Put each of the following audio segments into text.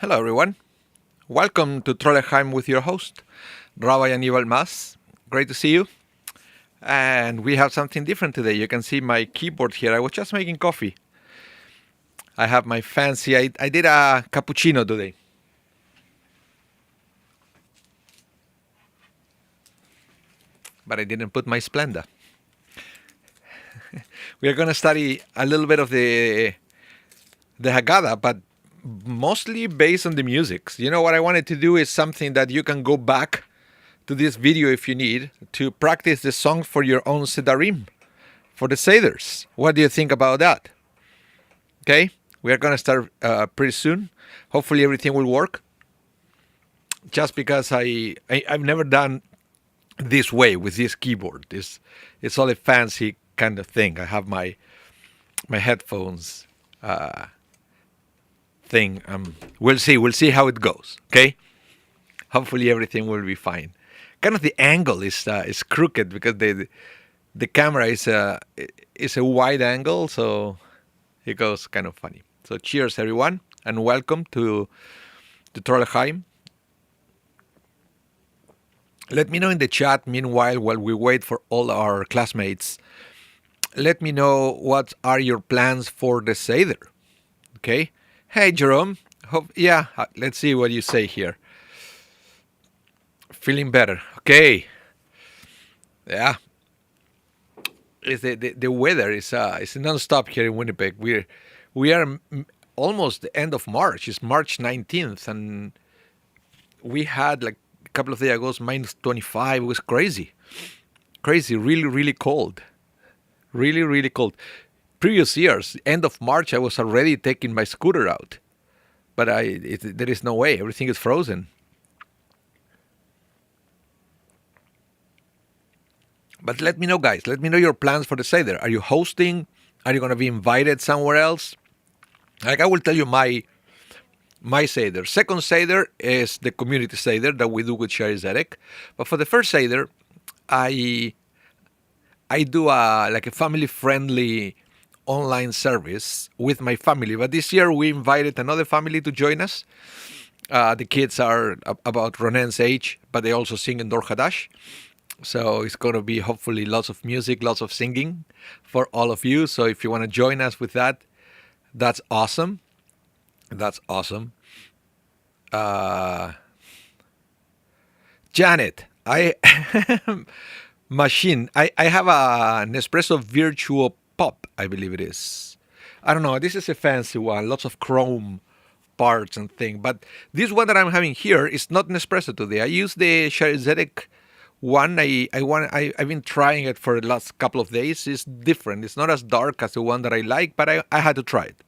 Hello, everyone. Welcome to Trolleheim with your host, Rabbi Anibal. Great to see you. And we have something different today. You can see my keyboard here. I was just making coffee. I have my fancy, I did a cappuccino today. But I didn't put my Splenda. We are going to study a little bit of the Haggadah, but mostly based on the music. You know, what I wanted to do is something that you can go back to this video if you need to practice the song for your own Sedarim, for the Seders. What do you think about that? Okay, we are going to start pretty soon. Hopefully everything will work. Just because I've never done this way with this keyboard. It's all a fancy kind of thing. I have my headphones thing. We'll see how it goes. Okay, hopefully everything will be fine. Kind of the angle is crooked because the camera is a wide angle, so it goes kind of funny. So cheers, everyone, and welcome to Trolleheim. Let me know in the chat, meanwhile, while we wait for all our classmates. Let me know what are your plans for the Seder. Okay? Hey, Jerome. Let's see what you say here. Feeling better. Okay. Yeah. The weather is non-stop here in Winnipeg. We are almost the end of March. It's March 19th, and we had like a couple of days ago minus 25. It was crazy. Really, really cold. Really, really cold. Previous years, end of March, I was already taking my scooter out. But there is no way. Everything is frozen. But let me know, guys. Let me know your plans for the Seder. Are you hosting? Are you going to be invited somewhere else? Like I will tell you my Seder. Second Seder is the community Seder that we do with Shaarey Zedek. But for the first Seder, I do a family-friendly online service with my family. But this year we invited another family to join us. The kids are about Ronen's age, but they also sing in Dor Hadash. So it's going to be hopefully lots of music, lots of singing for all of you. So if you want to join us with that, that's awesome. That's awesome. Janet, machine. I have an Nespresso Virtuo Pop, I believe it is. I don't know. This is a fancy one. Lots of chrome parts and thing. But this one that I'm having here is not Nespresso today. I use the Shaarey Zedek one. I've been trying it for the last couple of days. It's different. It's not as dark as the one that I like, but I had to try it.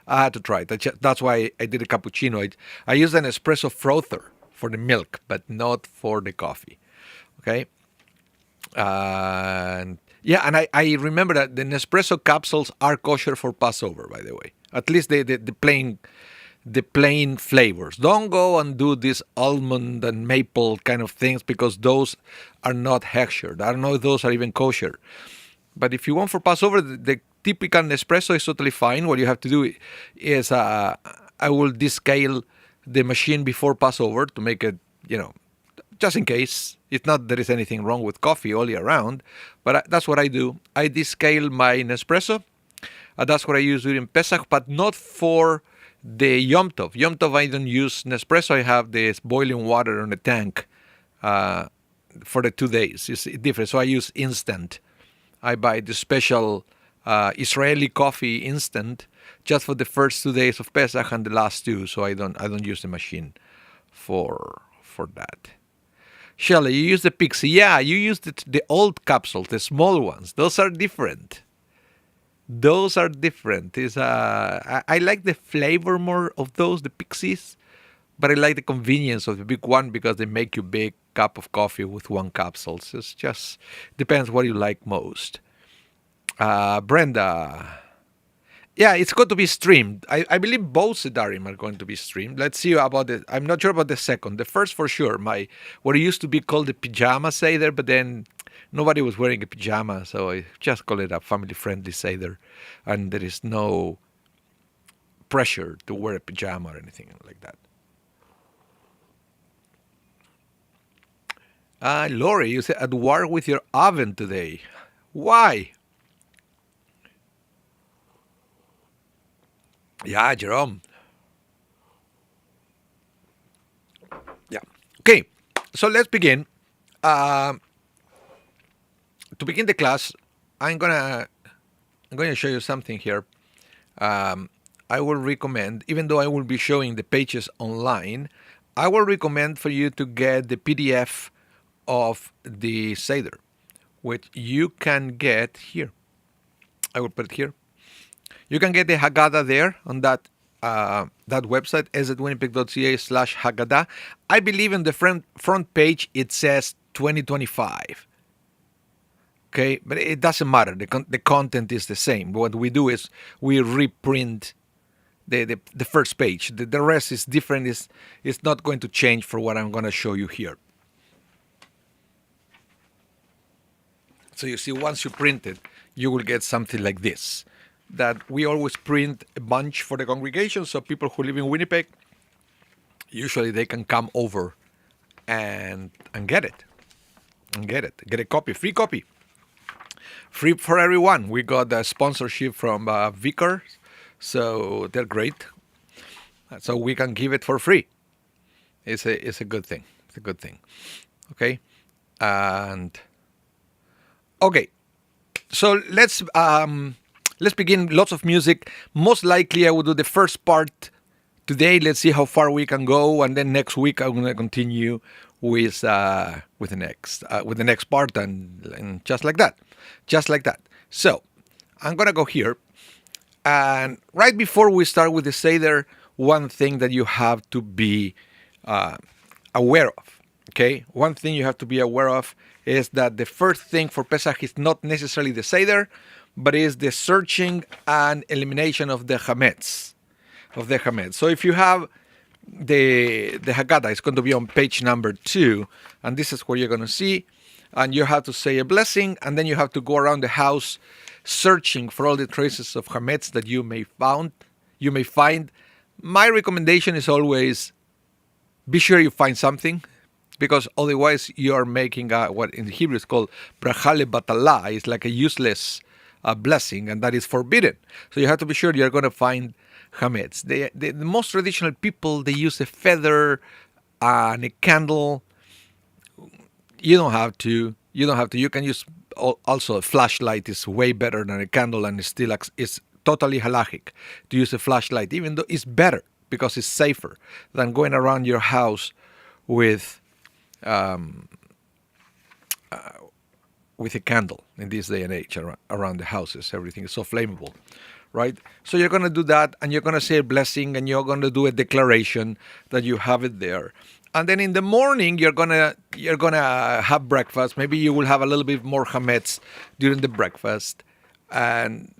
That's why I did a cappuccino. I used an espresso frother for the milk, but not for the coffee. Okay. And I remember that the Nespresso capsules are kosher for Passover, by the way. At least the plain flavors. Don't go and do these almond and maple kind of things because those are not hechsher. I don't know if those are even kosher. But if you want for Passover, the typical Nespresso is totally fine. What you have to do is I will descale the machine before Passover to make it, just in case. It's not there is anything wrong with coffee all year round, but that's what I do. I descale my Nespresso. That's what I use during Pesach, but not for the Yom Tov. Yom Tov, I don't use Nespresso. I have this boiling water on the tank for the 2 days. It's different. So I use instant. I buy the special Israeli coffee instant just for the first 2 days of Pesach and the last 2. So I don't use the machine for that. Shelley, you use the Pixie. Yeah, you use the old capsules, the small ones. Those are different. I like the flavor more of those, the Pixies, but I like the convenience of the big one because they make you a big cup of coffee with one capsule. So it just depends what you like most. Brenda. Yeah, it's going to be streamed. I believe both Sedarim are going to be streamed. Let's see about it. I'm not sure about the second. The first for sure. What it used to be called the pajama Seder, but then nobody was wearing a pajama, so I just call it a family-friendly Seder. And there is no pressure to wear a pajama or anything like that. Lori, you said at war with your oven today. Why? Yeah, Jerome. Yeah. Okay. So let's begin. To begin the class, I'm gonna show you something here. I will recommend, even though I will be showing the pages online, I will recommend for you to get the PDF of the Seder, which you can get here. I will put it here. You can get the Haggadah there on that website, ezedwinnipeg.ca/Haggadah. I believe in the front page it says 2025. Okay, but it doesn't matter. The content is the same. What we do is we reprint the first page. The rest is different. It's not going to change for what I'm going to show you here. So you see, once you print it, you will get something like this. That we always print a bunch for the congregation, so people who live in Winnipeg, usually they can come over and get it. Get a copy, free copy. Free for everyone. We got a sponsorship from Vickers, so they're great. So we can give it for free. It's a good thing. It's a good thing. Okay, and okay. So let's begin. Lots of music. Most likely, I will do the first part today. Let's see how far we can go, and then next week I'm gonna continue with the next part, and just like that. So I'm gonna go here, and right before we start with the Seder, one thing that you have to be aware of. Okay, one thing you have to be aware of is that the first thing for Pesach is not necessarily the Seder, but is the searching and elimination of the Hametz. So if you have the Haggadah, it's going to be on page number 2, and this is where you're going to see, and you have to say a blessing, and then you have to go around the house searching for all the traces of Hametz that you may find. My recommendation is always be sure you find something, because otherwise you are making what in Hebrew is called bracha lebatala. It's like a useless blessing, and that is forbidden. So you have to be sure you're going to find Hametz. The most traditional people, they use a feather and a candle. You don't have to. You can use also a flashlight. Is way better than a candle, and it's totally halachic to use a flashlight, even though it's better because it's safer than going around your house with a candle in this day and age around the houses. Everything is so flammable, right? So you're going to do that, and you're going to say a blessing, and you're going to do a declaration that you have it there. And then in the morning, you're gonna have breakfast. Maybe you will have a little bit more chametz during the breakfast, and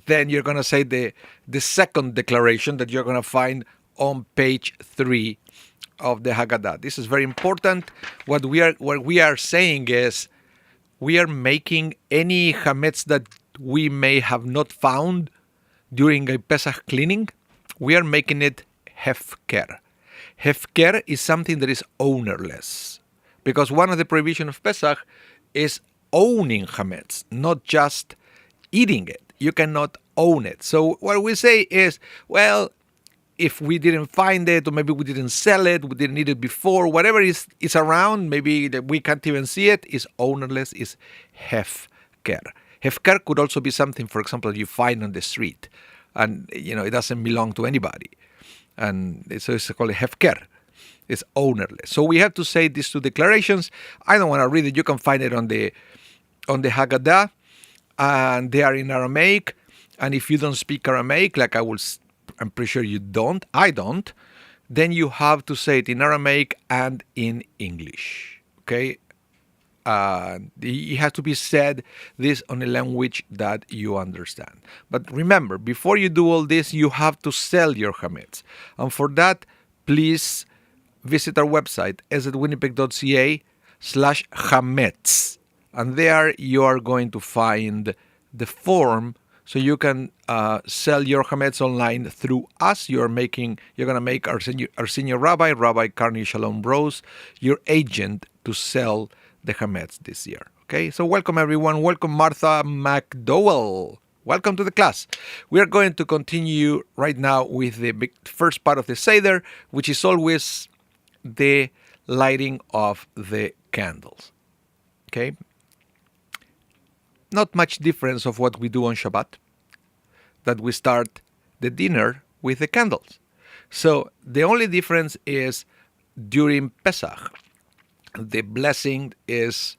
then you're gonna say the second declaration that you're gonna find on page 3 of the Haggadah. This is very important. What we are saying is we are making any chametz that we may have not found during a Pesach cleaning. We are making it hefker. Hefker is something that is ownerless, because one of the prohibitions of Pesach is owning chametz, not just eating it. You cannot own it. So what we say is, well, if we didn't find it, or maybe we didn't sell it, we didn't eat it before, whatever is around, maybe that we can't even see it, is ownerless, is hefker. Hefker could also be something, for example, you find on the street, and it doesn't belong to anybody. And so it's called a hefker. It's ownerless. So we have to say these two declarations. I don't want to read it. You can find it on the Haggadah, and they are in Aramaic. And if you don't speak Aramaic, like I'm pretty sure you don't, I don't, then you have to say it in Aramaic and in English. Okay? It has to be said this on a language that you understand. But remember, before you do all this, you have to sell your chametz. And for that, please visit our website, ezedwinnipeg.ca/chametz. And there you are going to find the form So you can sell your chametz online through us. You're going to make our senior rabbi, Rabbi Carney Shalom Bros, your agent to sell the chametz this year. Okay, so welcome everyone. Welcome Martha McDowell. Welcome to the class. We are going to continue right now with the first part of the Seder, which is always the lighting of the candles. Okay? Not much difference of what we do on Shabbat, that we start the dinner with the candles. So the only difference is during Pesach, the blessing is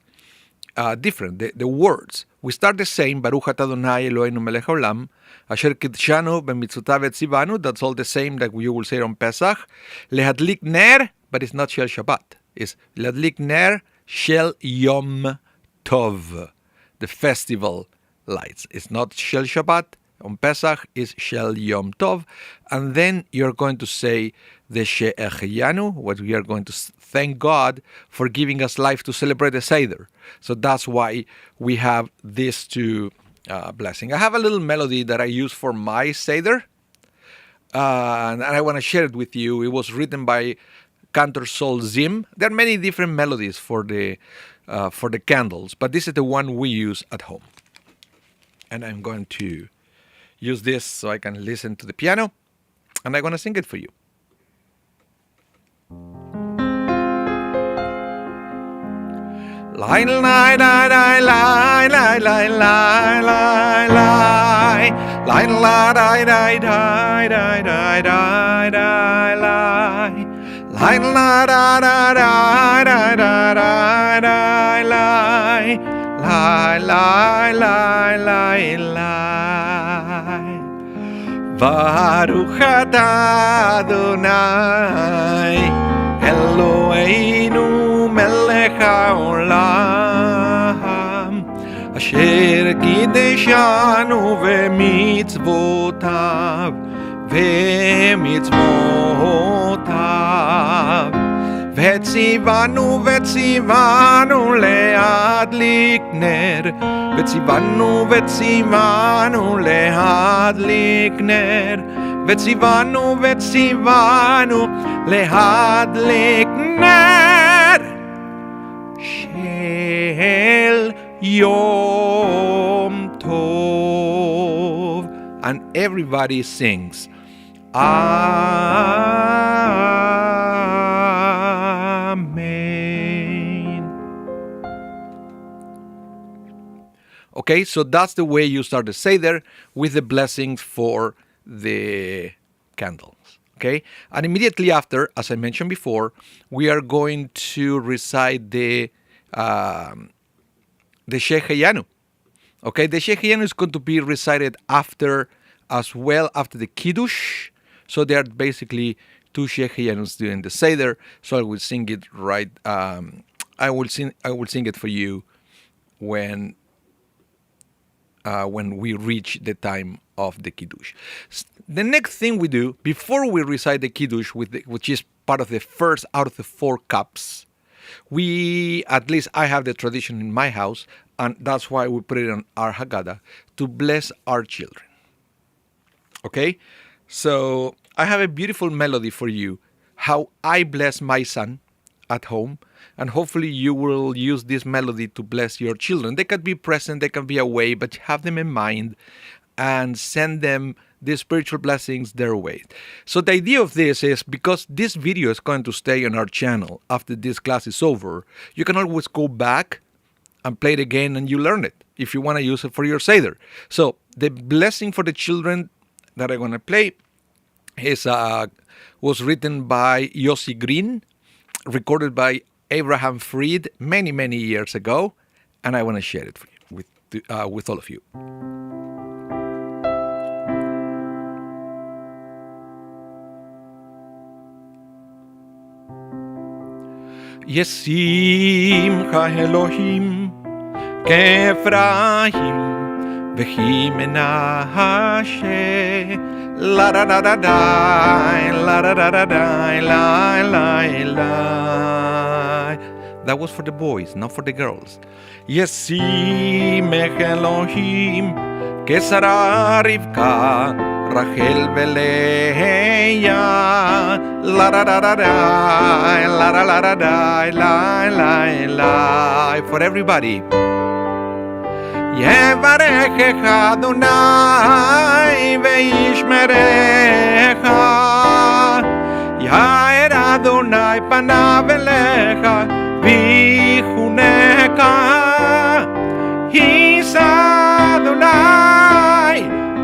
different. The words. We start the same, Baruch atah Adonai Eloheinu melech haolam, asher kidshanu b'mitzvotav etzivanu. That's all the same that you will say on Pesach. Lehadlik ner, but it's not Shel Shabbat. It's Lehadlik ner Shel Yom Tov, the festival lights. It's not Shel Shabbat. On Pesach is Shel Yom Tov. And then you're going to say the She'echeyanu, what we are going to thank God for giving us life to celebrate the Seder. So that's why we have these two blessings. I have a little melody that I use for my Seder, and I want to share it with you. It was written by Cantor Sol Zim. There are many different melodies for the candles, but this is the one we use at home. And I'm going to use this so I can listen to the piano, and I'm going to sing it for you. Lie, lie, lie, lie, lie, lie, lie, lie, lie, lie, lie, lie, lie, lie, lie, lie, lie, lie, lie, lie. Lie, lie, lie, lie, lie, lie, lie, lie, lie, lie, lie, lie, lie, lie. Baruch atah Adonai Eloheinu melech haolam, asher kideshanu v'mitzvotav v'tzivanu leadlik ner, v'tzivanu leadlik ner, v'tzivanu leadlik ner, Shel Yom Tov. And everybody sings Amen. Okay, so that's the way you start the Seder, with the blessings for the candles. Okay, and immediately after, as I mentioned before, we are going to recite the Shehecheyanu. Okay, the Shehecheyanu is going to be recited after the Kiddush. So there are basically two Shehechayanus during the Seder. So I will sing it right. I will sing it for you when we reach the time of the Kiddush. The next thing we do before we recite the Kiddush, which is part of the first out of the 4 cups, at least I have the tradition in my house, and that's why we put it on our Haggadah, to bless our children. Okay? So I have a beautiful melody for you, how I bless my son at home, and hopefully you will use this melody to bless your children. They can be present, they can be away, but have them in mind and send them the spiritual blessings their way. So the idea of this is, because this video is going to stay on our channel after this class is over, you can always go back and play it again and you learn it if you want to use it for your Seder. So the blessing for the children that I'm going to play was written by Yossi Green, recorded by Abraham Fried many, many years ago, and I want to share it for you, with all of you. Yesimcha Elohim Kefraim Vehi Menashe La da da da da la da da da da la la la. That was for the boys, not for the girls. Yesimcha Elohim que Sarah, Rivka, Rachel, Beleah, la da da da da, la da la da da, la la la, for everybody. Yevarechecha Adonai veishmerecha, Yair Adonai panav elecha vichuneka, His Adonai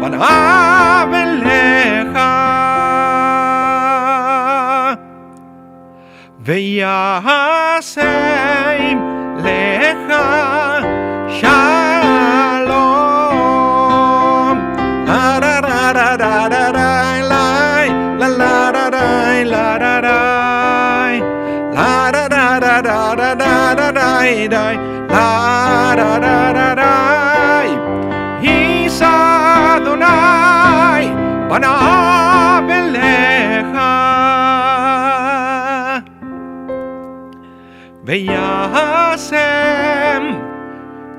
panav elecha, veyasem lecha shalom, la da da da da da da, la la da da la da da, la da da da da da da da da, la da da da da. His Adonai panav elecha, veyasem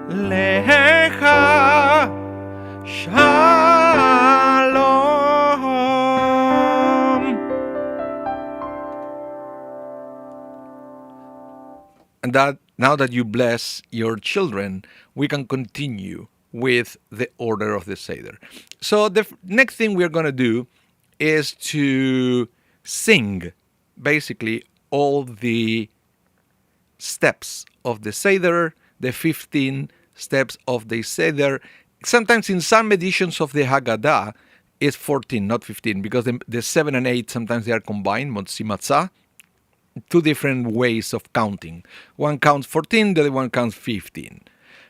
lecha shalom. And that now that you bless your children, we can continue with the order of the Seder. So the next thing we're going to do is to sing basically all the steps of the Seder, the 15 steps of the Seder. Sometimes in some editions of the Haggadah, it's 14, not 15, because the 7 and 8, sometimes they are combined, Motzi Matzah, two different ways of counting. One counts 14, the other one counts 15.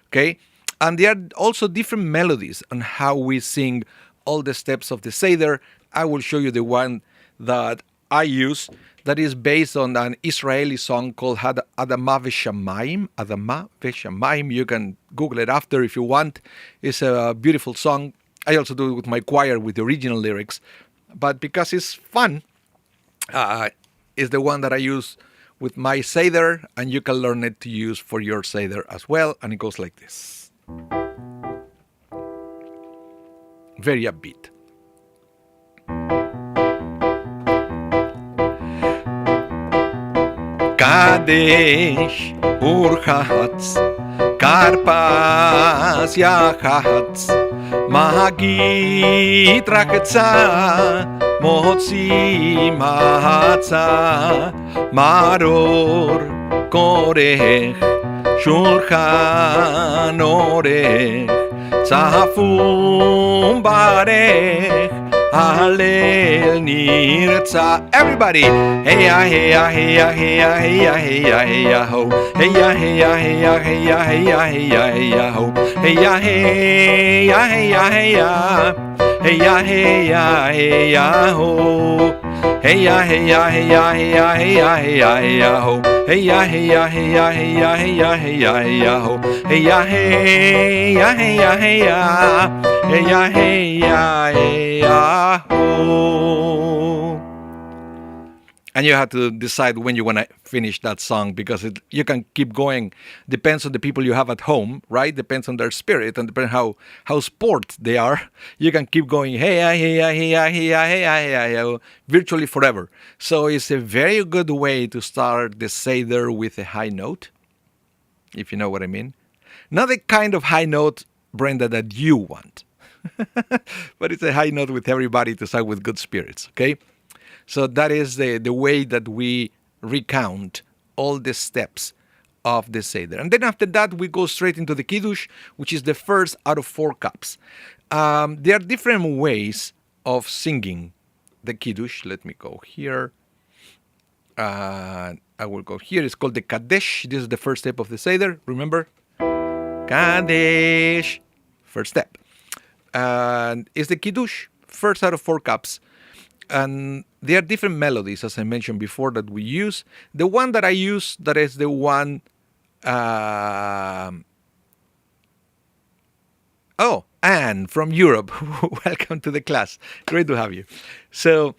Okay? And there are also different melodies on how we sing all the steps of the Seder. I will show you the one that I use that is based on an Israeli song called Adama Veshamayim. Adama Veshamayim. You can Google it after if you want. It's a beautiful song. I also do it with my choir with the original lyrics. But because it's fun, it's the one that I use with my Seder, and you can learn it to use for your Seder as well. And it goes like this. Very upbeat. Kadesh urchatz, karpas yachatz, magit raketza, motzi mahatza, maror korech, shulchan orech, tzafum barech, Hallel nirtza. Everybody, hey ya, hey ya, hey ya, hey ya, hey ya, hey ya, hey ya, ho, hey ya, hey ya, hey ya, hey ya, hey ya, hey ya, hey ya, ho, hey ya, hey ya, hey ya, hey ya, hey ya, hey ya, hey ya, ho, hey ya, hey ya, hey ya, hey ya, hey ya, hey ya, hey ya, ho, hey ya, hey ya, hey ya, hey ya, hey ya, hey ya, hey ya, ho, hey ya, hey ya, hey ya, hey ya, hey ya, hey ya, hey ya, ho. And you have to decide when you want to finish that song, because you can keep going. Depends on the people you have at home, right? Depends on their spirit and depends how sport they are. You can keep going, hey, hey, hey, hey, hey, hey, hey, virtually forever. So it's a very good way to start the Seder with a high note, if you know what I mean. Not the kind of high note, Brenda, that you want. But it's a high note with everybody to start with good spirits, okay? So that is the way that we recount all the steps of the Seder. And then after that, we go straight into the Kiddush, which is the first out of 4 cups. There are different ways of singing the Kiddush. Let me go here. I will go here. It's called the Kadesh. This is the first step of the Seder. Remember? Kadesh. First step. And it's the Kiddush, first out of 4 cups. And there are different melodies, as I mentioned before, that we use. The one that I use, that is the one... Anne from Europe. Welcome to the class. Great to have you. So,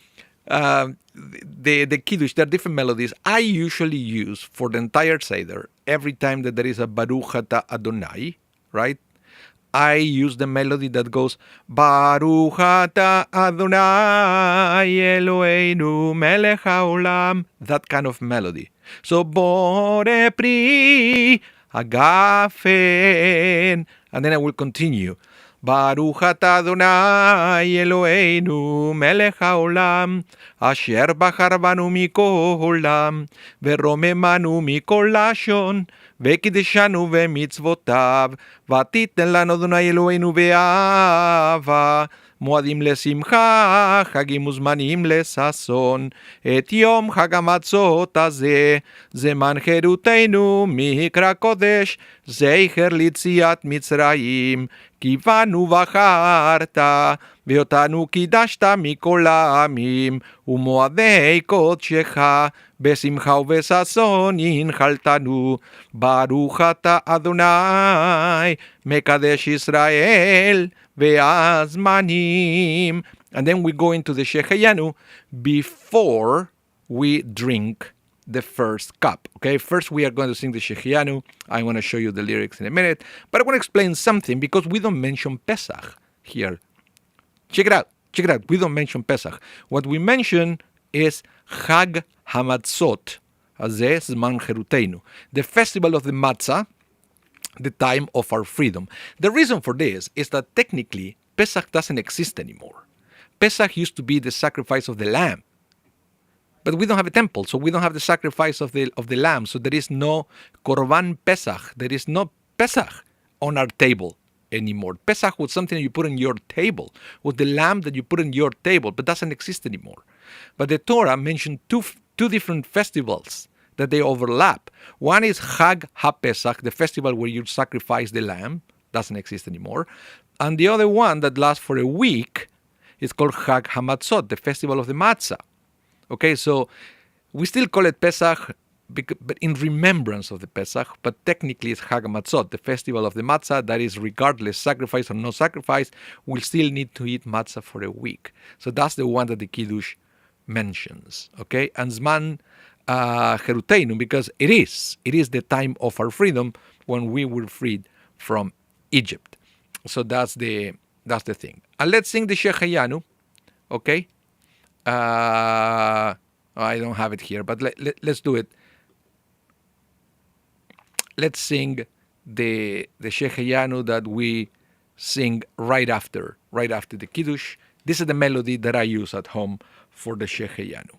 the Kiddush, there are different melodies. I usually use for the entire Seder, every time that there is a Baruch Ata Adonai, right? I use the melody that goes Baruch Ata Adonai Eloheinu Melech Haolam, that kind of melody. So Bore Pri Agafen, and then I will continue. Baruch Ata Adonai Eloheinu Melech Haolam Asher Bachar Banu Mikol Olam Veromemanu Mikol Lashon Vekideshanu Vemitzvotav Vatiten Lanu Adonai Eloheinu Be'ava Moadim Lesimcha Chagim Uzmanim Lesason Et Yom Chag HaMatzot Hazeh Zeman Cheruteinu Mikra Kodesh Zeicher Litziat Mitzrayim Kivanu Vacharta Veotanu Kidashta Mikol Ha'amim Umoadei Kodshecha Besimcha Ubesason Inchaltanu Baruch Ata Adonai Mekadesh Israel Ve'azmanim. And then we go into the Sheheyanu before we drink the first cup. Okay, first we are going to sing the Sheheyanu. I'm going to show you the lyrics in a minute, but I want to explain something because we don't mention Pesach here. Check it out. We don't mention Pesach. What we mention is Chag HaMatzot, Hazeh Zman Cheruteinu, the festival of the matzah, the time of our freedom. The reason for this is that technically Pesach doesn't exist anymore. Pesach used to be the sacrifice of the lamb. But we don't have a temple, so we don't have the sacrifice of the lamb. So there is no Korban Pesach. There is no Pesach on our table anymore. Pesach was something that you put on your table, was the lamb that you put on your table, but doesn't exist anymore. But the Torah mentioned two different festivals that they overlap. One is Chag HaPesach, the festival where you sacrifice the lamb, doesn't exist anymore. And the other one that lasts for a week is called Chag HaMatzot, the festival of the matzah. Okay, so we still call it Pesach, but in remembrance of the Pesach, but technically it's Chag HaMatzot, the festival of the matzah, that is regardless, sacrifice or no sacrifice, we'll still need to eat matzah for a week. So that's the one that the Kiddush mentions, okay? And Zman Cheruteinu, because it is the time of our freedom when we were freed from Egypt. So that's the thing. And let's sing the Sheheyanu, okay? I don't have it here, but let's do it. Let's sing the Sheheyanu that we sing right after the Kiddush. This is the melody that I use at home for the Sheheyanu.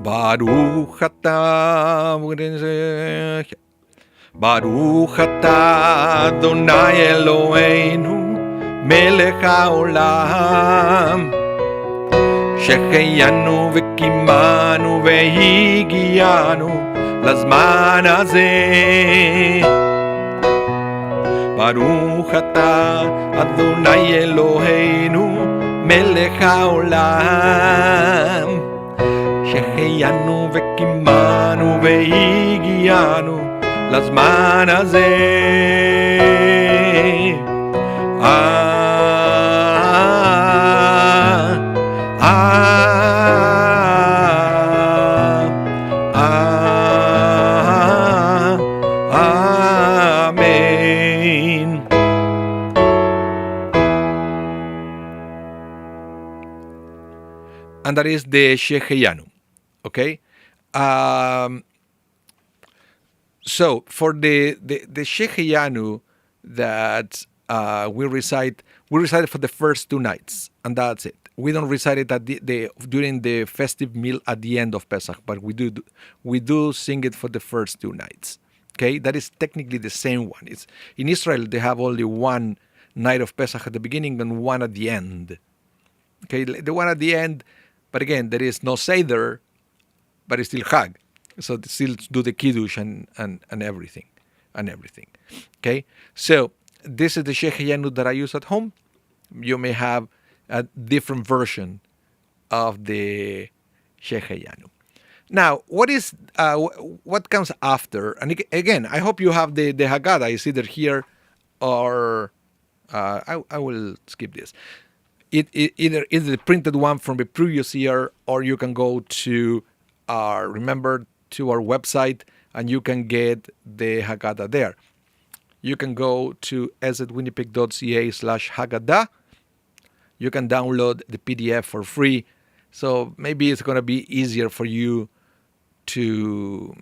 Baruch Ata Adonai Eloheinu Melech Haolam Sheheyanu Vekimanu Vehigianu Lazman Hazeh Baruch Ata Adonai Eloheinu Melech Haolam Sheheyanu Vekimanu Vehigianu Lazman Hazeh Amen. And that is the Sheheyanu. Okay? So for the Sheheyanu that we recite it for the first 2 nights, and that's it. We don't recite it at during the festive meal at the end of Pesach, but we do sing it for the first 2 nights. Okay, that is technically the same one. It's in Israel they have only one night of Pesach at the beginning and one at the end. Okay, the one at the end, but again there is no Seder, but it's still Chag, so they still do the Kiddush and everything. Okay, so this is the Sheheyanu that I use at home. You may have a different version of the Sheheyanu. Now, what comes after? And again, I hope you have the Haggadah. It's either here or I will skip this. Either the printed one from the previous year, or you can go to our website and you can get the Haggadah there. you can go to szwinnipeg.ca/Haggadah. You can download the PDF for free. So maybe it's going to be easier for you to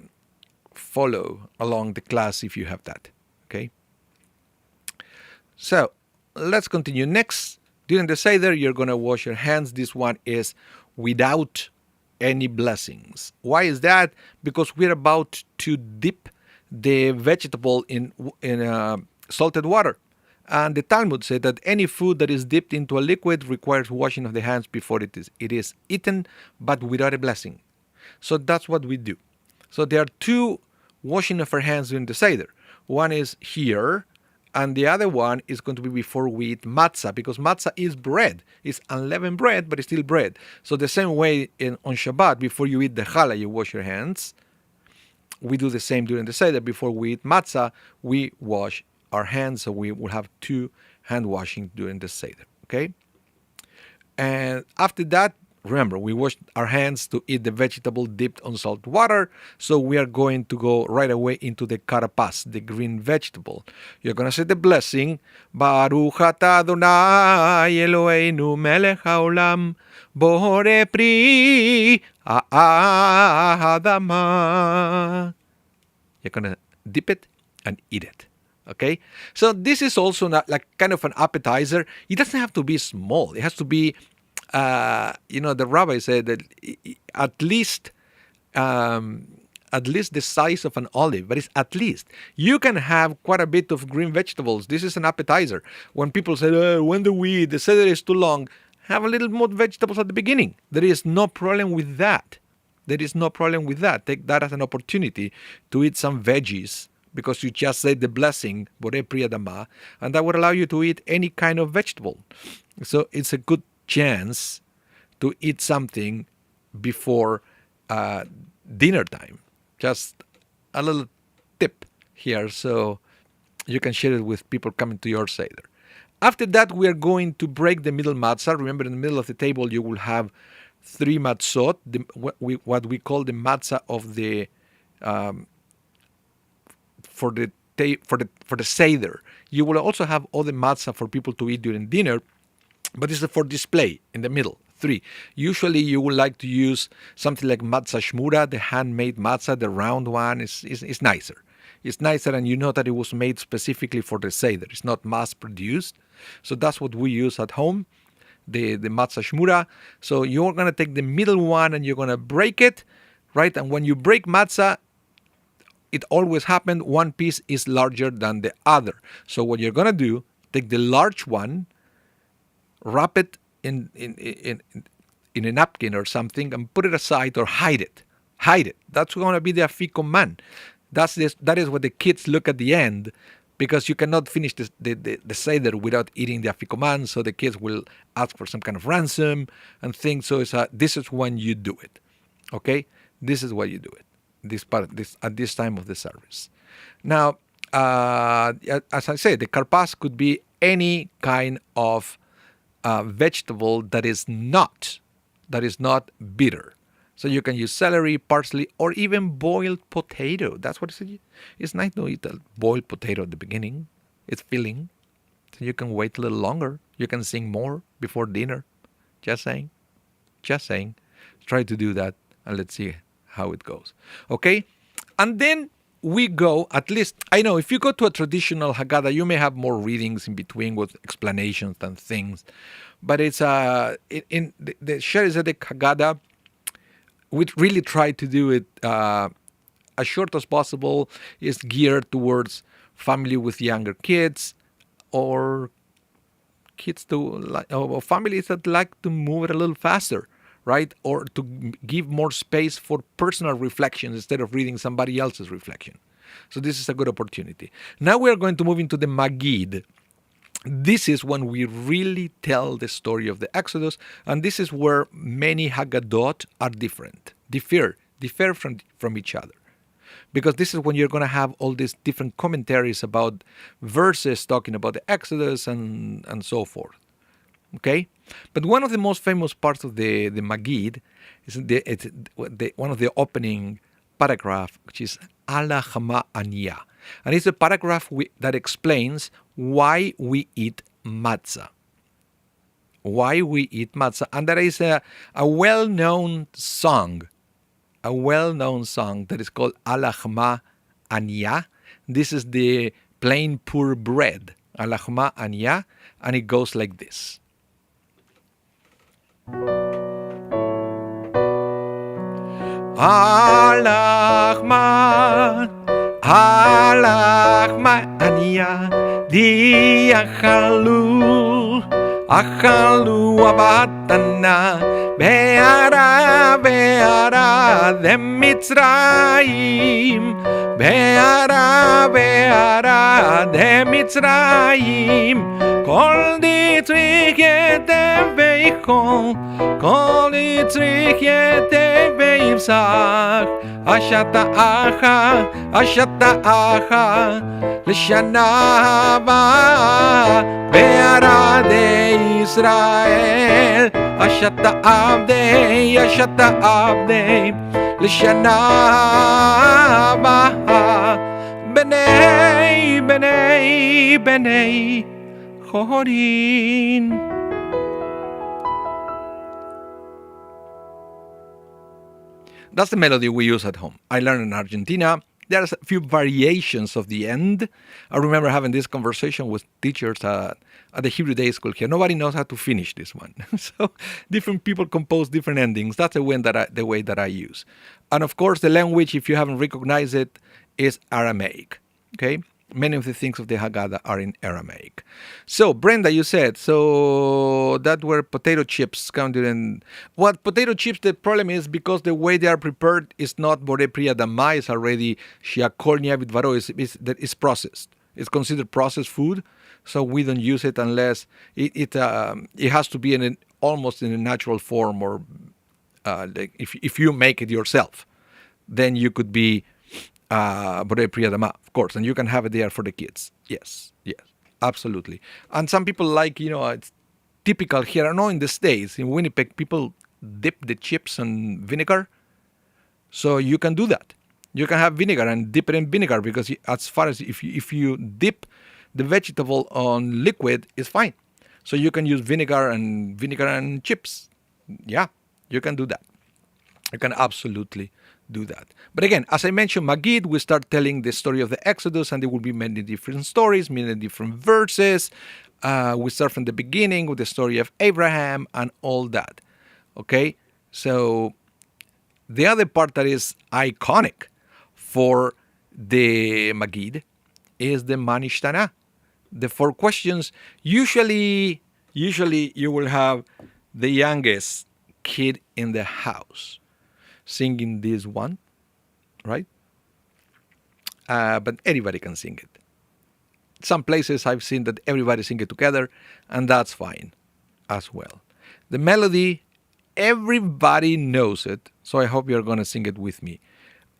follow along the class if you have that. Okay? So let's continue. Next, during the Seder, you're going to wash your hands. This one is without any blessings. Why is that? Because we're about to dip the vegetable in salted water. And the Talmud said that any food that is dipped into a liquid requires washing of the hands before it is eaten, but without a blessing. So that's what we do. So there are two washing of our hands during the Seder. One is here, and the other one is going to be before we eat matzah, because matzah is bread. It's unleavened bread, but it's still bread. So the same way on Shabbat, before you eat the challah, you wash your hands. We do the same during the Seder. Before we eat matzah, we wash our hands, so we will have two hand washing during the Seder, okay? And after that, remember, we wash our hands to eat the vegetable dipped on salt water, so we are going to go right away into the carapace, the green vegetable. You're going to say the blessing, Baruch atah Adonai Eloheinu melech haolam, borei pri ha'adamah. You're going to dip it and eat it. Okay, so this is also not like kind of an appetizer. It doesn't have to be small. It has to be, the rabbi said that at least the size of an olive, but it's at least. You can have quite a bit of green vegetables. This is an appetizer. When people say, when do we eat? The Seder is too long. Have a little more vegetables at the beginning. There is no problem with that. Take that as an opportunity to eat some veggies, because you just said the blessing, borei pri adamah, and that would allow you to eat any kind of vegetable. So it's a good chance to eat something before dinner time. Just a little tip here, so you can share it with people coming to your Seder. After that, we are going to break the middle matzah. Remember, in the middle of the table, you will have 3 matzot, what we call the matzah of the for the Seder. You will also have other matzah for people to eat during dinner, but this is for display in the middle. 3. Usually you would like to use something like matzah shmura, the handmade matzah, the round one is nicer. It's nicer, and you know that it was made specifically for the Seder. It's not mass produced. So that's what we use at home, the matzah shmura. So you're going to take the middle one and you're going to break it, right? And when you break matzah, it always happened, one piece is larger than the other. So what you're going to do, take the large one, wrap it in a napkin or something, and put it aside or hide it. That's going to be the afikoman. That is what the kids look at the end, because you cannot finish the Seder without eating the afikoman, so the kids will ask for some kind of ransom and things. So this is when you do it. Okay? This is why you do it. At this time of the service. Now, as I said, the karpas could be any kind of vegetable that is not bitter. So you can use celery, parsley, or even boiled potato. That's what it's nice to eat a boiled potato at the beginning. It's filling. So you can wait a little longer. You can sing more before dinner. Just saying. Try to do that, and let's see how it goes. Okay? And then we go, at least, I know if you go to a traditional Haggadah, you may have more readings in between with explanations and things. But it's in the Shaarey Zedek Haggadah, we really try to do it as short as possible. It's geared towards family with younger kids, or kids or families that like to move it a little faster, right? Or to give more space for personal reflection instead of reading somebody else's reflection. So this is a good opportunity. Now we are going to move into the Magid. This is when we really tell the story of the Exodus, and this is where many Haggadot are differ from each other. Because this is when you're going to have all these different commentaries about verses talking about the Exodus and so forth. Okay? But one of the most famous parts of the Magid is one of the opening paragraph, which is Ala Chama Aniya. And it's a paragraph that explains why we eat matzah. Why we eat matzah. And there is a well-known song. A well-known song that is called Alachma Anya. This is the plain poor bread. Alachma Anya. And it goes like this. Alachma Anya Diachalu Achalu abatana Be'ara de Mitzrayim Be'ara de Mitzrayim Kol ditrich yete veichol Kol ditrich yete veimsach Ashata acha L'shana haba Be'ara de Israel Ashata abdei L'shana haba B'nei Chorin. That's the melody we use at home. I learned in Argentina. There's a few variations of the end. I remember having this conversation with teachers at the Hebrew Day School here. Nobody knows how to finish this one. So different people compose different endings. That's the way that I use. And of course, the language, if you haven't recognized it, is Aramaic. Okay? Many of the things of the Haggadah are in Aramaic. So, Brenda, you said, so that were potato chips counted in... Well, potato chips, the problem is because the way they are prepared is not Borei Pri Adama, it's already Shiakornia Vidvaro, it's processed. It's considered processed food, so we don't use it unless it has to be almost in a natural form, or like if you make it yourself, then you could be Borei Pri Adama, of course, and you can have it there for the kids. Yes, absolutely. And some people like, it's typical here. I know in the States, in Winnipeg, people dip the chips in vinegar. So you can do that. You can have vinegar and dip it in vinegar, because as far as if you dip the vegetable on liquid, it's fine. So you can use vinegar and chips. Yeah, you can do that. You can absolutely do that. But again, as I mentioned, Magid, we start telling the story of the Exodus, and there will be many different stories, many different verses. We start from the beginning with the story of Abraham and all that. Okay? So the other part that is iconic for the Magid is the Manishtana. The 4 questions. Usually you will have the youngest kid in the house singing this one, right? But everybody can sing it. Some places I've seen that everybody sing it together, and that's fine as well. The melody, everybody knows it, so I hope you're going to sing it with me.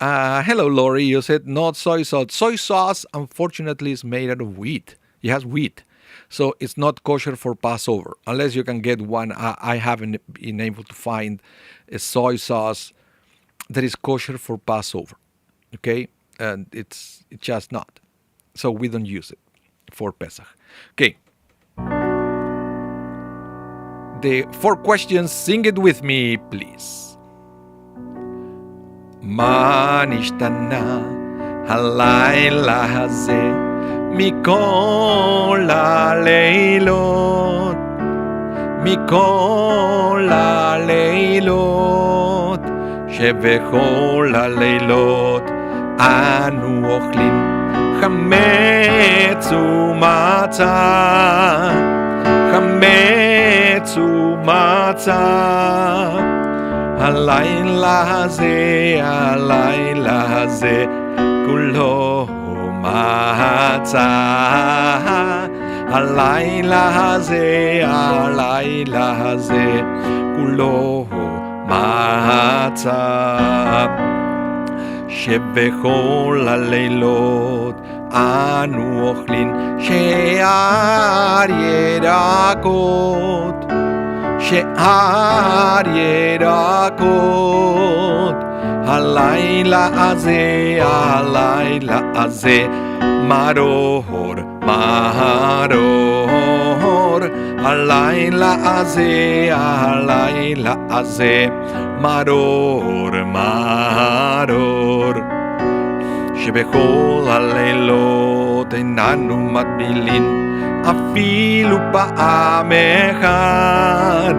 Hello, Lori. You said not soy sauce. Soy sauce, unfortunately, is made out of wheat. It has wheat. So it's not kosher for Passover, unless you can get one. I haven't been able to find a soy sauce that is kosher for Passover. Okay? And it's just not. So we don't use it for Pesach. Okay. The 4 questions, sing it with me, please. Ma nishtana halayla hazeh mikol haleilot שבכל הלילות אנו אוכלים חמץ ומצה, חמץ ומצה. הלילה הזה כולו מצה. הלילה הזה כולו מצה. שבכל הלילות אנו אוכלים שאר ירקות, שאר ירקות. הלילה הזה maror, maror, הלילה הזה, maror, maror, שבכל הלילות איננו מטבילים אפילו פעם אחת,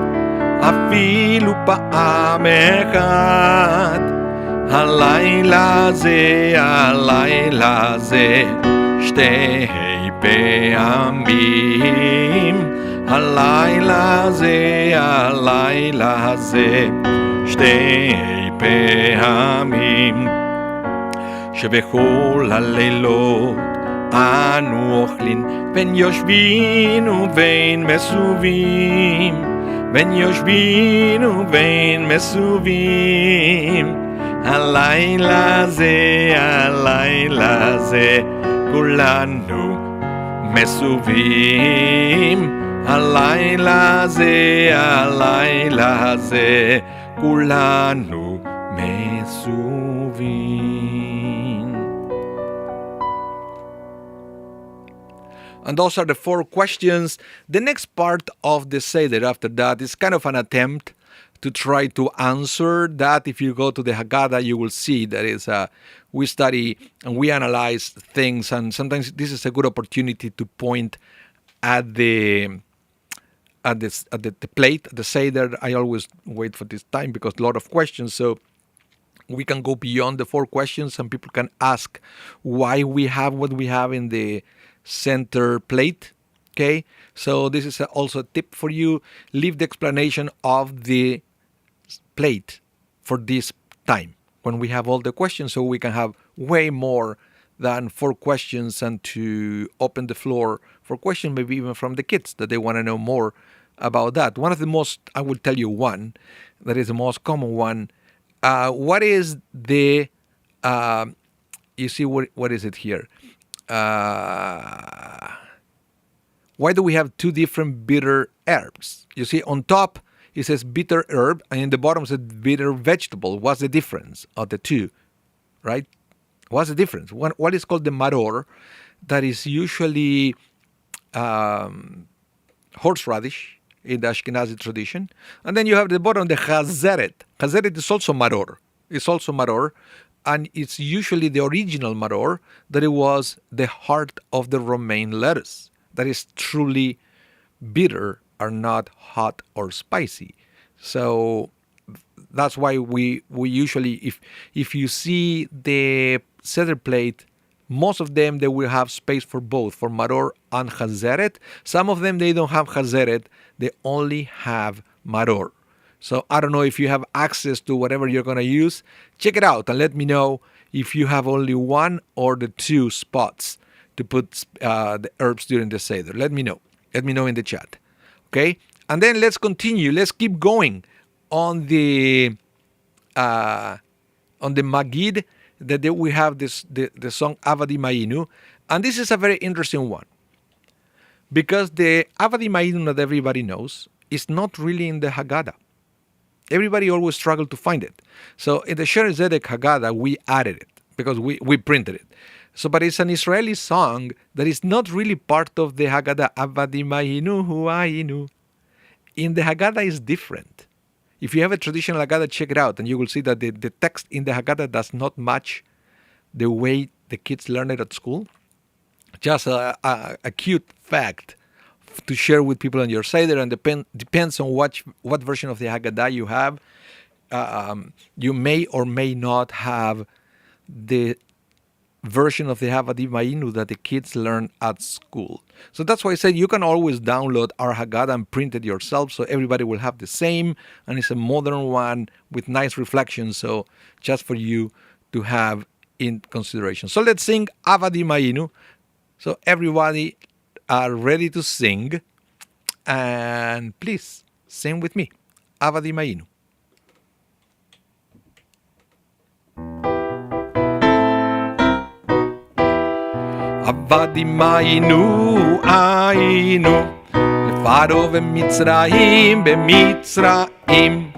אפילו פעם אחת. הלילה הזה, שתי פעמים. הלילה הזה, שתי פעמים. שבכל הלילות אנו אוכלים בין יושבים ובין מסובים, בין יושבים ובין מסובים. הלילה הזה, כולנו מסובים. הלילה הזה, כולנו מסובים. And those are the 4 questions. The next part of the Seder after that is kind of an attempt to try to answer that. If you go to the Haggadah, you will see that is we study and we analyze things, and sometimes this is a good opportunity to point at the plate, the Seder. I always wait for this time because a lot of questions, so we can go beyond the 4 questions and people can ask why we have what we have in the center plate. Okay, so this is also a tip for you. Leave the explanation of the plate for this time when we have all the questions, so we can have way more than 4 questions, and to open the floor for questions, maybe even from the kids that they want to know more about that. One of the most, I will tell you one that is the most common one. What is the you see what is it here? Why do we have 2 different bitter herbs? You see, on top it says bitter herb, and in the bottom it says bitter vegetable. What's the difference of the 2, right? What's the difference? What is called the maror, that is usually horseradish in the Ashkenazi tradition. And then you have the bottom, the chazeret. Chazeret is also maror. It's also maror. And it's usually the original maror, that it was the heart of the romaine lettuce. That is truly bitter, are not hot or spicy. So that's why we usually, if you see the Seder plate, most of them, they will have space for both, for maror and chazeret. Some of them, they don't have chazeret, they only have maror. So I don't know if you have access to whatever you're going to use. Check it out and let me know if you have only 1 or the 2 spots to put the herbs during the Seder. Let me know. Let me know in the chat. Okay? And then let's continue. Let's keep going on the Magid. That we have the song Avadim Ayinu. And this is a very interesting one, because the Avadim Ayinu that everybody knows is not really in the Haggadah. Everybody always struggled to find it. So in the Shaarey Zedek Haggadah, we added it because we printed it. So, but it's an Israeli song that is not really part of the Haggadah. Avadim Ayinu hu Ayinu. In the Haggadah is different. If you have a traditional Haggadah, check it out, and you will see that the text in the Haggadah does not match the way the kids learn it at school. Just a cute fact to share with people on your Seder, and depends on what version of the Haggadah you have. You may or may not have the version of the Avadim Ayinu that the kids learn at school. So that's why I said you can always download our Haggadah and print it yourself, so everybody will have the same, and it's a modern one with nice reflections, so just for you to have in consideration. So let's sing Avadim Ayinu. So everybody are ready to sing, and please sing with me. Avadim Ayinu. עבדים היינו, לפרעה ומצרים, במצרים.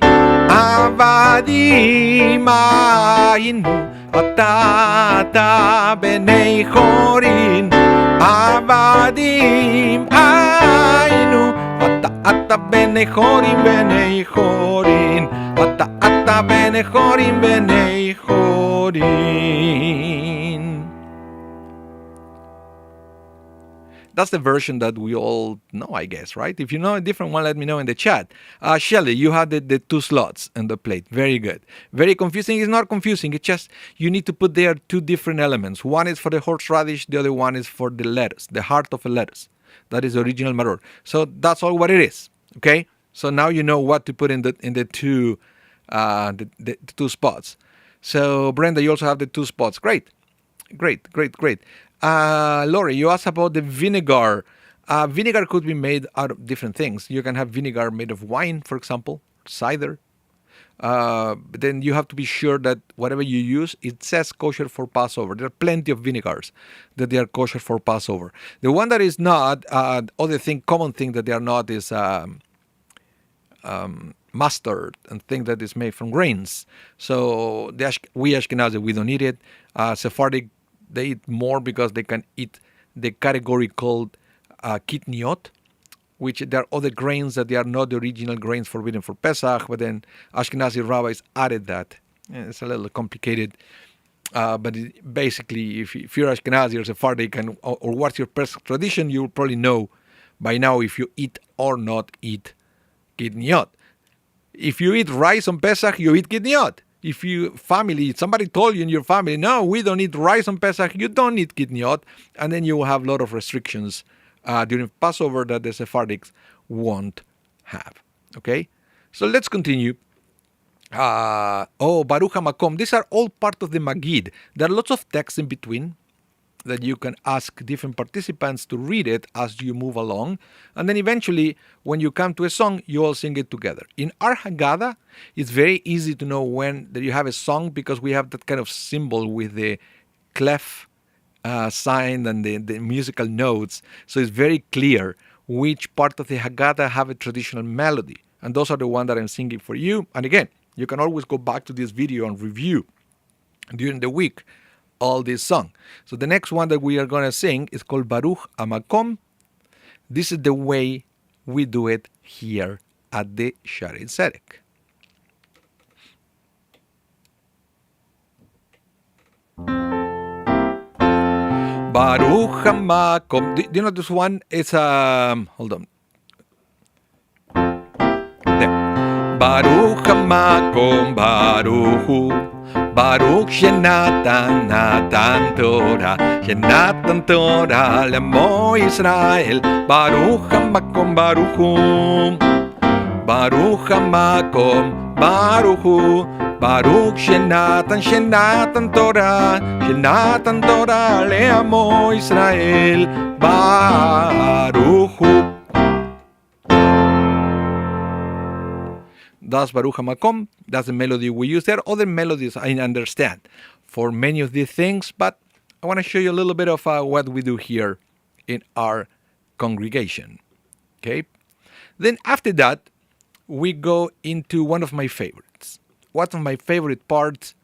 עבדים היינו, אתה בני חורין, עבדים היינו. אתה בני חורין, בני חורין, אתה בני חורין, בני חורין. That's the version that we all know, I guess, right? If you know a different one, let me know in the chat. Shelly, you had the two slots on the plate. Very good. Very confusing. It's not confusing. It's just you need to put there two different elements. One is for the horseradish. The other one is for the lettuce, the heart of a lettuce. That is the original maror. So that's all what it is. Okay. So now you know what to put in the two the two spots. So Brenda, you also have the two spots. Great. Lori, you asked about the vinegar. Vinegar could be made out of different things. You can have vinegar made of wine, for example, cider. But then you have to be sure that whatever you use, it says kosher for Passover. There are plenty of vinegars that they are kosher for Passover. The one that is not, common thing that they are not is mustard and thing that is made from grains. So we Ashkenazi, we don't eat it. Sephardic, they eat more because they can eat the category called kitniot, which there are other grains that they are not the original grains forbidden for Pesach, but then Ashkenazi rabbis added that. It's a little complicated, but basically, if you're Ashkenazi or Sephardic, or what's your Pesach tradition, you'll probably know by now if you eat or not eat kitniot. If you eat rice on Pesach, you eat kitniot. If somebody told you in your family, no, we don't eat rice on Pesach, you don't eat kitniot, and then you will have a lot of restrictions during Passover that the Sephardics won't have. Okay? So let's continue. Baruch HaMakom. These are all part of the Magid. There are lots of texts in between that you can ask different participants to read it as you move along. And then eventually, when you come to a song, you all sing it together. In our Haggadah, it's very easy to know when that you have a song because we have that kind of symbol with the clef sign and the musical notes. So it's very clear which part of the Haggadah have a traditional melody. And those are the ones that I'm singing for you. And again, you can always go back to this video and review during the week all this song. So the next one that we are going to sing is called Baruch HaMakom. This is the way we do it here at the Shaarey Zedek. Baruch HaMakom. Do you know this one? It's hold on. There. Baruch HaMakom, Baruch Hu. Baruch Shenatan Torah, Shenatan Torah Lemo Israel. Baruch HaMakom, Baruch Hu. Baruch HaMakom, Baruch Hu. Baruch Shenatan Torah, Shenatan Torah Lemo Israel. Baruch Hu. That's Baruch HaMakom. That's the melody we use. There are other melodies I understand for many of these things, but I want to show you a little bit of what we do here in our congregation. Okay? Then after that, we go into one of my favorites. One of my favorite parts,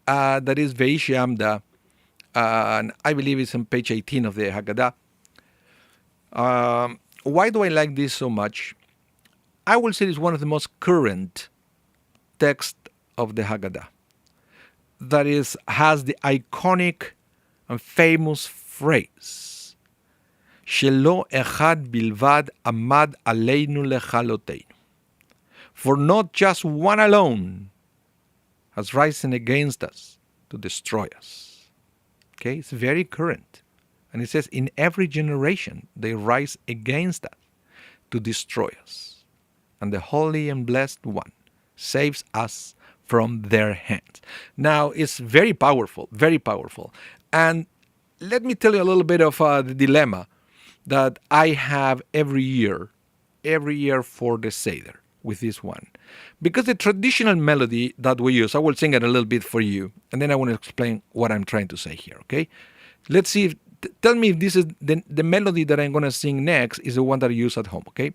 that is Veish Amda, and I believe it's on page 18 of the Haggadah. Why do I like this so much? I will say it's one of the most current texts of the Haggadah. That has the iconic and famous phrase, Shelo echad bilvad amad aleinu lechaloteinu. For not just one alone has risen against us to destroy us. Okay, it's very current. And it says, in every generation they rise against us to destroy us. And the Holy and Blessed One saves us from their hands. Now, it's very powerful, very powerful. And let me tell you a little bit of the dilemma that I have every year for the Seder with this one. Because the traditional melody that we use, I will sing it a little bit for you, and then I want to explain what I'm trying to say here, okay? Let's see, tell me if this is the melody that I'm going to sing next is the one that I use at home, okay?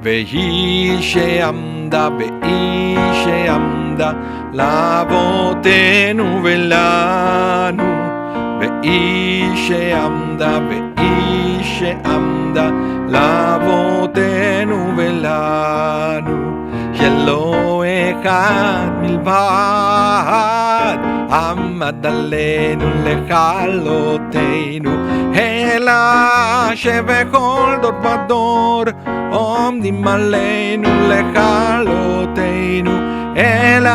והיא שעמדה שעמדה לאבותינו ולנו, והיא שעמדה לאבותינו ולנו, שלא אחד מלבד עמד עלינו לכלותנו, אלא שבכל דור ודור עומדים עלינו לכלותנו, אלא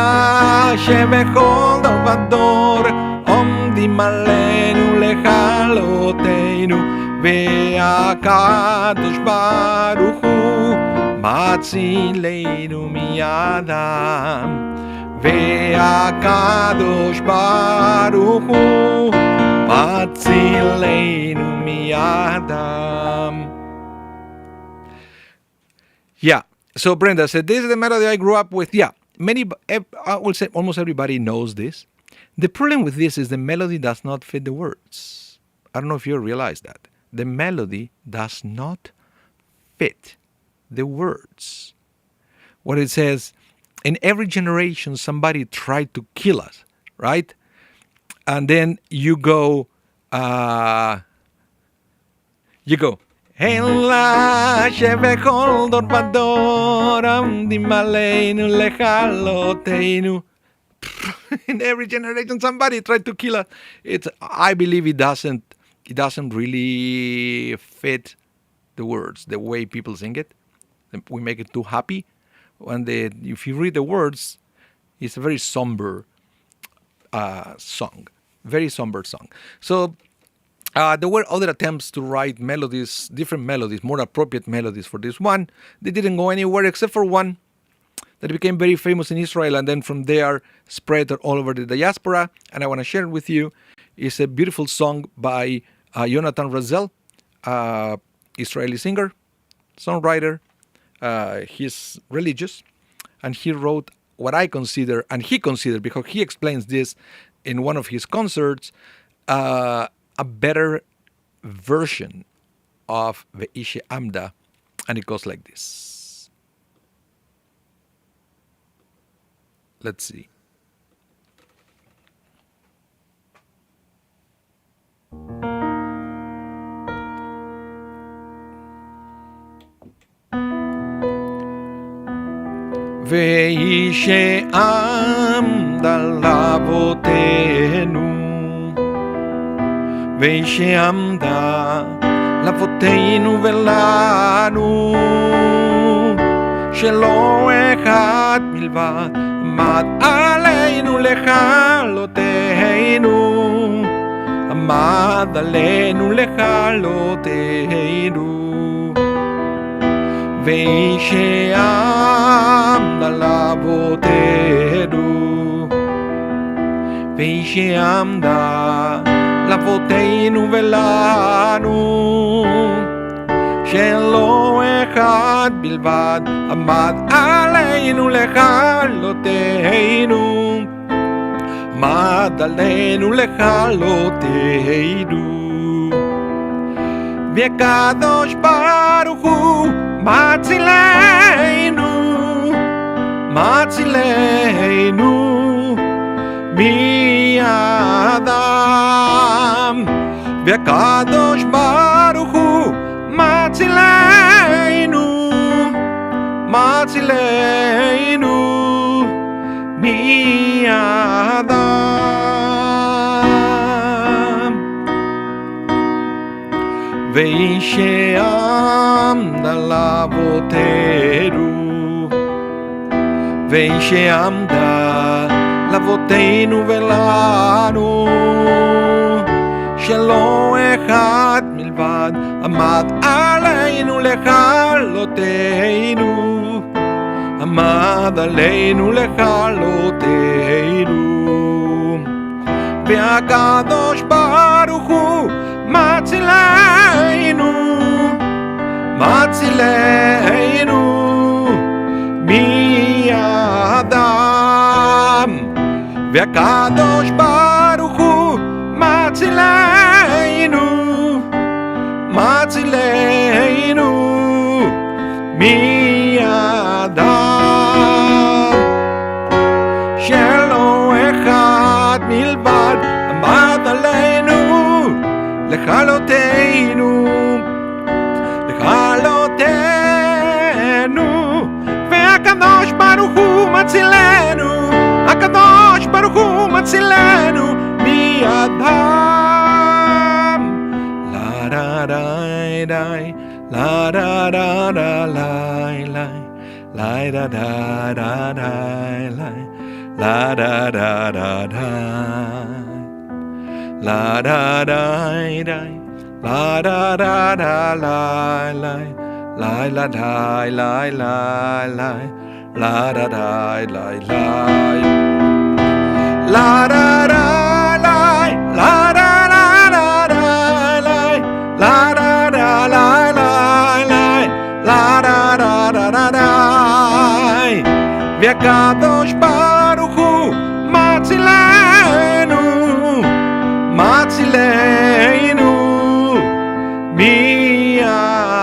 שבכל דור ודור עומדים עלינו לכלותנו, והקדוש ברוך הוא מצילנו מידם, והקדוש ברוך הוא מצילנו מידם. Yeah, so Brenda said, this is the melody I grew up with. Yeah, I will say almost everybody knows this. The problem with this is the melody does not fit the words. I don't know if you realize that. The melody does not fit the words. What it says, in every generation somebody tried to kill us, right? And then you go, אלא שבכל דור ודור עומדים עלינו לכלותנו. In every generation somebody tried to kill us. I believe it doesn't really fit the words, the way people sing it. We make it too happy. If you read the words, it's a very somber song. Very somber song. So there were other attempts to write melodies, different melodies, more appropriate melodies for this one. They didn't go anywhere except for one that became very famous in Israel and then from there spread all over the diaspora. And I want to share it with you. It's a beautiful song by Jonathan Razel, Israeli singer, songwriter. He's religious, and he wrote what I consider, and he considered, because he explains this in one of his concerts, a better version of Ve'ishe Amda, and it goes like this. Let's see. Ve'ishe Amda לאבותינו, ואיש עמדה לאבותינו ולנו, שלא אחד מלבד עמד עלינו לכלותנו, עמד עלינו לכלותנו. ואיש עמדה לאבותינו, ואיש עמדה לאבותינו ולנו, שלא אחד בלבד עמד עלינו לכלותנו, עמד עלינו לכלותנו. והקדוש ברוך הוא מצילנו, מצילנו מידם. והקדוש ברוך הוא מצילנו, מצילנו מידם. ואיש עמדה לאבותינו, ואיש עמדה לאבותינו ולנו, שלא אחד מלבד עמד עלינו לכלותנו, עמד עלינו לכלותנו. והקדוש ברוך הוא מצילנו, מצילנו מידם. והקדוש ברוך הוא מצילנו, מצילנו מידם. matzilenu mi'adam. La da da da, la da da da, la la, la da da da da, la da da da da, la da da da, la da da da, la la, la la da, la la la, la da da, la la, la da da, la la da da da da, la da da, la la la, la da da da da da. והקדוש ברוך הוא מצילנו, מצילנו מאדם.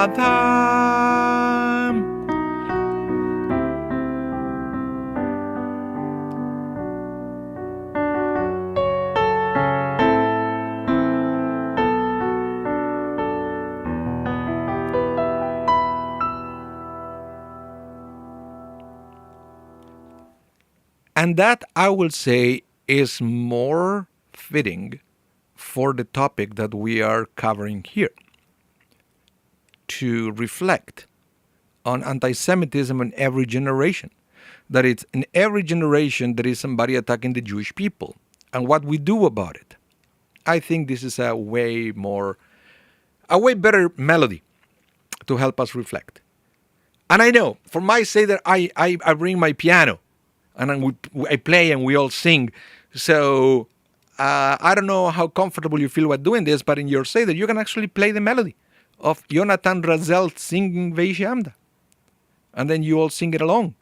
And that, I will say, is more fitting for the topic that we are covering here. To reflect on anti-Semitism in every generation. That it's in every generation there is somebody attacking the Jewish people. And what we do about it. I think this is a way better melody to help us reflect. And I know, for my sake, that I bring my piano. And I play and we all sing. So I don't know how comfortable you feel with doing this, but in your Seder, you can actually play the melody of Jonathan Razel singing Veishamda. And then you all sing it along.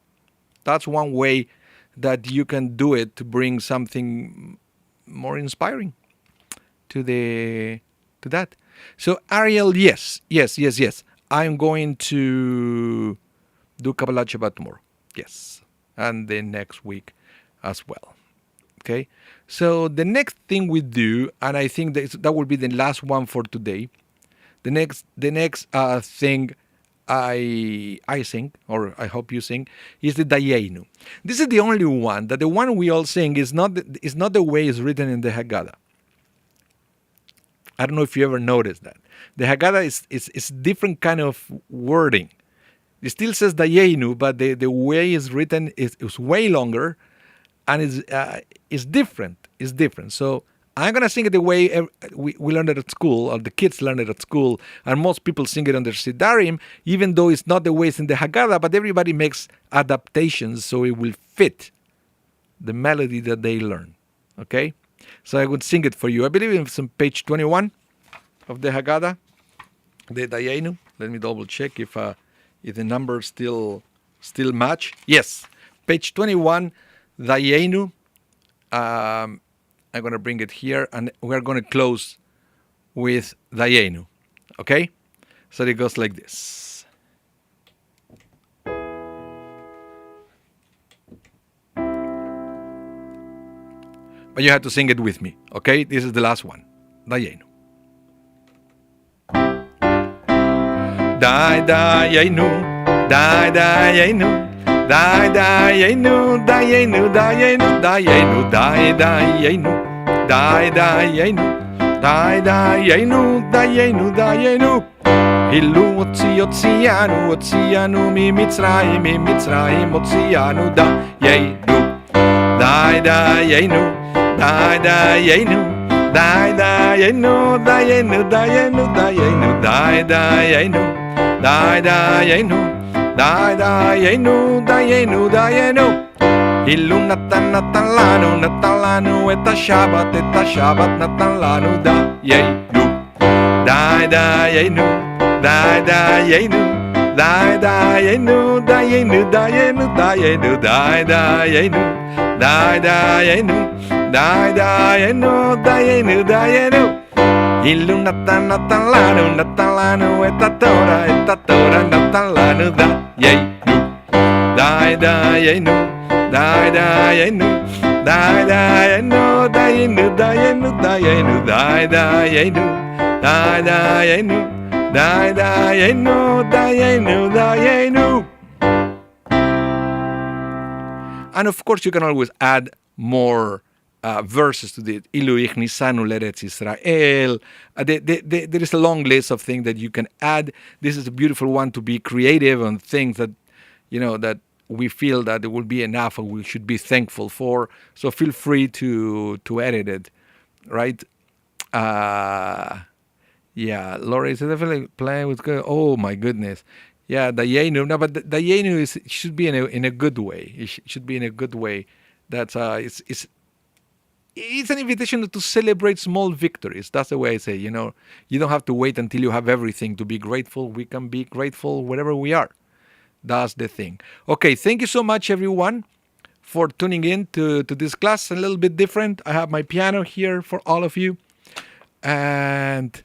That's one way that you can do it to bring something more inspiring to that. So Ariel, yes. I'm going to do Kabbalat Shabbat tomorrow. Yes. And the next week as well. Okay? So the next thing we do, and I think that will be the last one for today. The next thing I sing, or I hope you sing, is the Dayenu. This is the only one, that the one we all sing is not the way it's written in the Haggadah. I don't know if you ever noticed that. The Haggadah is different kind of wording. It still says Dayenu, but the way it's written is way longer, and is different. It's different. So I'm going to sing it the way we learned it at school, or the kids learned it at school, and most people sing it under Sidarim, even though it's not the way it's in the Haggadah, but everybody makes adaptations so it will fit the melody that they learn. Okay? So I would sing it for you. I believe it's on page 21 of the Haggadah, the Dayenu. Let me double check if the numbers still match. Yes, page 21, Dayenu. I'm going to bring it here, and we're going to close with Dayenu. Okay? So it goes like this. But you have to sing it with me. Okay? This is the last one. Dayenu. Dayenu, Dayenu, Dayenu, Dayenu, Dayenu, Dayenu, Dayenu, Dayenu, Dayenu, Dayenu, Dayenu. Hilu Otzianu ממצרים הוציאנו Dayenu, Dayenu, Dayenu, Dayenu, Dayenu, Dayenu, Dayenu, Dayenu, Dayenu, Dayenu, Dayenu, Dayenu. Hilu natan lanu et השבת natan lanu Dayenu, Dayenu, Dayenu, Dayenu, Dayenu, Dayenu, Dayenu, Dayenu, Dayenu, Dayenu, Dayenu, Dayenu. Hilu natan lanu et Torah natan lanu Dayenu, Dayenu, Dayenu, Dayenu, Dayenu, Dayenu, Dayenu, Dayenu, Dayenu, Dayenu, Dayenu, Dayenu. And of course, you can always add more verses to the Ilu Ichnisanu L'Eretz Israel. There is a long list of things that you can add. This is a beautiful one to be creative on things that, that we feel that it will be enough and we should be thankful for. So feel free to edit it, right? Yeah, Laura is definitely playing with good. Oh my goodness. Yeah, Dayenu. No, but Dayenu should be in a good way. It should be in a good way. That's it's an invitation to celebrate small victories. That's the way I say. You don't have to wait until you have everything to be grateful. We can be grateful wherever we are. That's the thing. Okay, thank you so much, everyone, for tuning in to this class. A little bit different. I have my piano here for all of you, and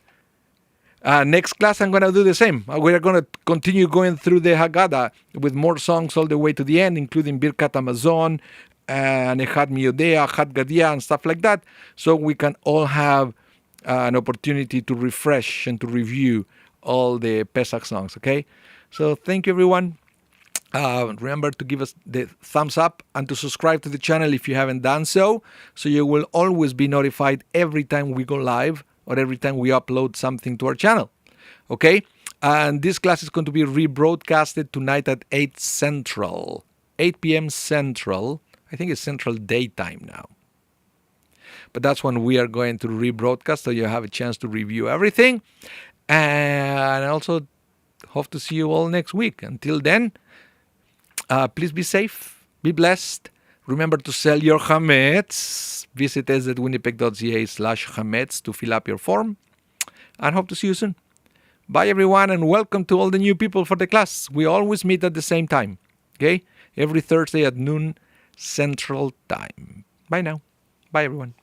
next class, I'm going to do the same. We're going to continue going through the Haggadah with more songs all the way to the end, including Birkat Hamazon, and Echad Miyodea, Echad Gadia, and stuff like that, so we can all have an opportunity to refresh and to review all the Pesach songs, okay? So thank you, everyone. Remember to give us the thumbs up and to subscribe to the channel if you haven't done so you will always be notified every time we go live or every time we upload something to our channel. Okay? And this class is going to be rebroadcasted tonight at 8 Central. 8 p.m. Central. I think it's Central Daytime now. But that's when we are going to rebroadcast, so you have a chance to review everything. And I also hope to see you all next week. Until then, please be safe, be blessed. Remember to sell your chametz. Visit szwinnipeg.ca/chametz to fill up your form. And hope to see you soon. Bye, everyone, and welcome to all the new people for the class. We always meet at the same time, okay? Every Thursday at noon Central Time. Bye now. Bye, everyone.